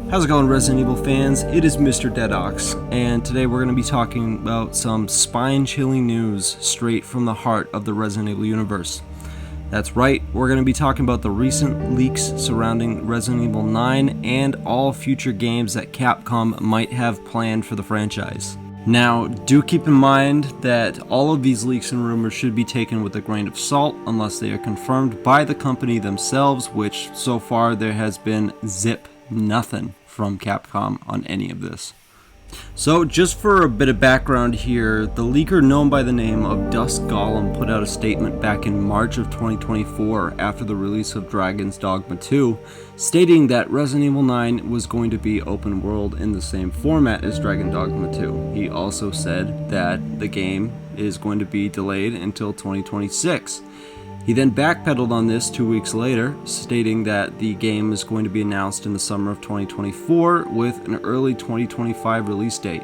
How's it going, Resident Evil fans? It is Mr. Deadox, and today we're going to be talking about some spine-chilling news straight from the heart of the Resident Evil universe. That's right, we're going to be talking about the recent leaks surrounding Resident Evil 9 and all future games that Capcom might have planned for the franchise. Now, do keep in mind that all of these leaks and rumors should be taken with a grain of salt unless they are confirmed by the company themselves, which so far there has been nothing from Capcom on any of this. So just for a bit of background here, the leaker known by the name of Dusk Golem put out a statement back in March of 2024 after the release of Dragon's Dogma 2, stating that Resident Evil 9 was going to be open world in the same format as Dragon Dogma 2. He also said that the game is going to be delayed until 2026. He then backpedaled on this 2 weeks later, stating that the game is going to be announced in the summer of 2024 with an early 2025 release date.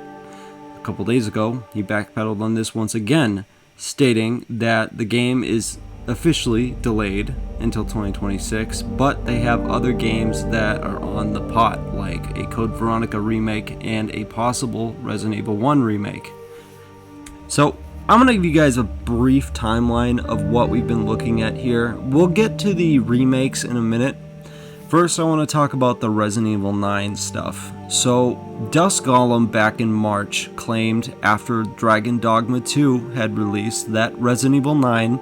A couple days ago, he backpedaled on this once again, stating that the game is officially delayed until 2026, but they have other games that are on the pot, like a Code Veronica remake and a possible Resident Evil 1 remake. So, I'm going to give you guys a brief timeline of what we've been looking at here. We'll get to the remakes in a minute. First, I want to talk about the Resident Evil 9 stuff. So, Dusk Golem back in March claimed after Dragon Dogma 2 had released that Resident Evil 9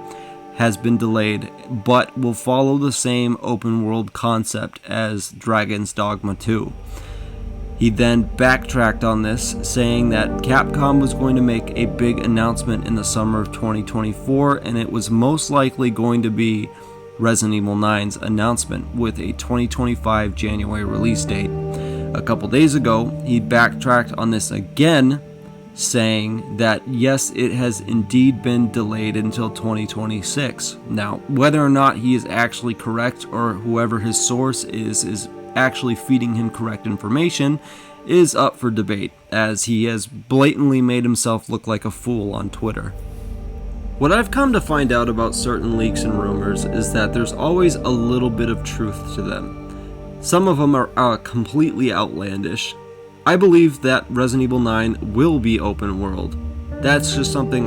has been delayed, but will follow the same open world concept as Dragon's Dogma 2. He then backtracked on this, saying that Capcom was going to make a big announcement in the summer of 2024, and it was most likely going to be Resident Evil 9's announcement with a 2025 January release date. A couple days ago, he backtracked on this again, saying that yes, it has indeed been delayed until 2026. Now, whether or not he is actually correct or whoever his source is actually feeding him correct information is up for debate, as he has blatantly made himself look like a fool on Twitter. What I've come to find out about certain leaks and rumors is that there's always a little bit of truth to them. Some of them are completely outlandish. I believe that Resident Evil 9 will be open world. That's just something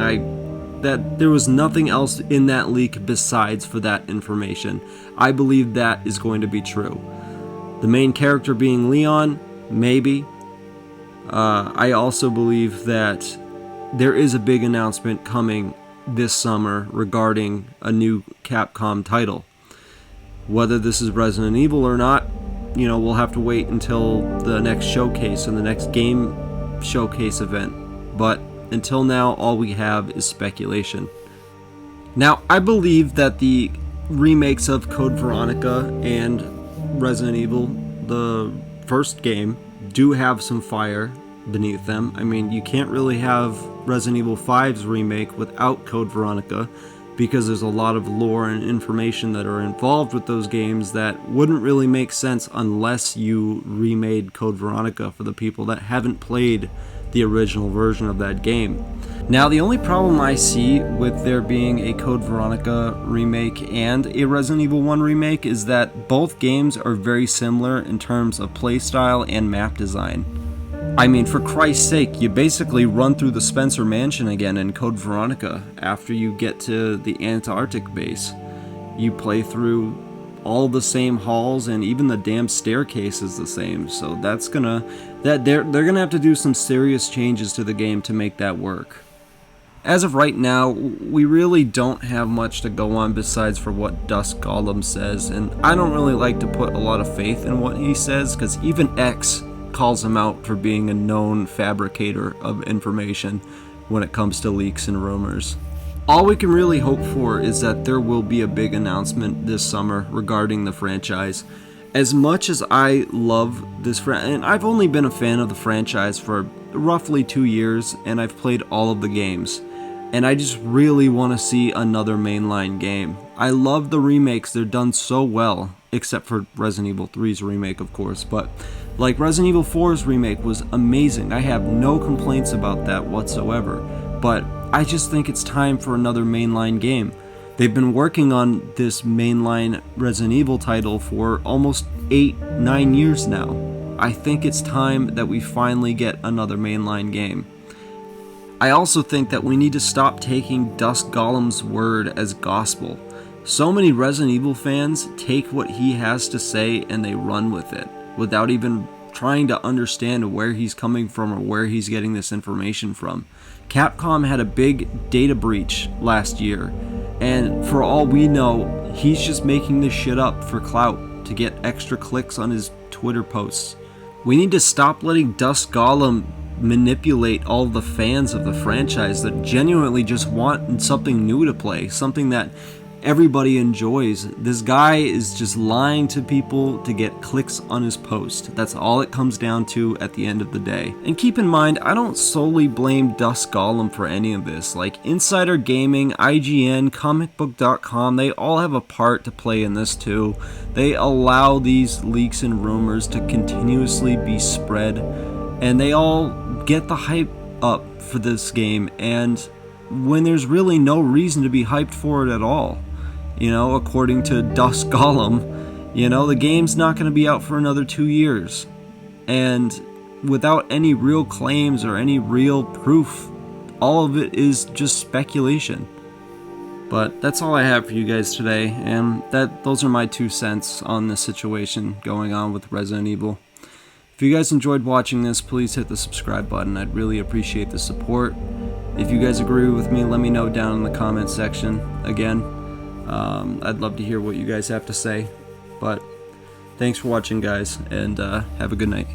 that there was nothing else in that leak besides for that information. I believe that is going to be true. The main character being Leon, maybe. I also believe that there is a big announcement coming this summer regarding a new Capcom title. Whether this is Resident Evil or not, we'll have to wait until the next showcase and the next game showcase event. But until now, all we have is speculation. Now, I believe that the remakes of Code Veronica and Resident Evil, the first game, do have some fire beneath them. I mean, you can't really have Resident Evil 5's remake without Code Veronica, because there's a lot of lore and information that are involved with those games that wouldn't really make sense unless you remade Code Veronica for the people that haven't played the original version of that game. Now, the only problem I see with there being a Code Veronica remake and a Resident Evil 1 remake is that both games are very similar in terms of playstyle and map design. I mean, for Christ's sake, you basically run through the Spencer Mansion again in Code Veronica after you get to the Antarctic base. You play through all the same halls, and even the damn staircase is the same, so they're gonna have to do some serious changes to the game to make that work. As of right now, we really don't have much to go on besides for what Dusk Golem says, and I don't really like to put a lot of faith in what he says, because even X calls him out for being a known fabricator of information when it comes to leaks and rumors. All we can really hope for is that there will be a big announcement this summer regarding the franchise. As much as I love this and I've only been a fan of the franchise for roughly 2 years, and I've played all of the games, and I just really want to see another mainline game. I love the remakes, they're done so well, except for Resident Evil 3's remake, of course, but like Resident Evil 4's remake was amazing. I have no complaints about that whatsoever, but I just think it's time for another mainline game. They've been working on this mainline Resident Evil title for almost 8-9 years now. I think it's time that we finally get another mainline game. I also think that we need to stop taking Dusk Golem's word as gospel. So many Resident Evil fans take what he has to say and they run with it, without even trying to understand where he's coming from or where he's getting this information from. Capcom had a big data breach last year, and for all we know, he's just making this shit up for clout to get extra clicks on his Twitter posts. We need to stop letting Dusk Golem manipulate all the fans of the franchise that genuinely just want something new to play, something that everybody enjoys. This guy is just lying to people to get clicks on his post. That's all it comes down to at the end of the day. And keep in mind, I don't solely blame Dusk Golem for any of this. Like Insider Gaming, IGN, comicbook.com, they all have a part to play in this too. They allow these leaks and rumors to continuously be spread, and they all get the hype up for this game, and when there's really no reason to be hyped for it at all. You know, according to Dusk Golem, you know, the game's not going to be out for another 2 years. And without any real claims or any real proof, all of it is just speculation. But that's all I have for you guys today, and those are my 2 cents on the situation going on with Resident Evil. If you guys enjoyed watching this, please hit the subscribe button. I'd really appreciate the support. If you guys agree with me, let me know down in the comments section. Again, I'd love to hear what you guys have to say. But thanks for watching, guys, and have a good night.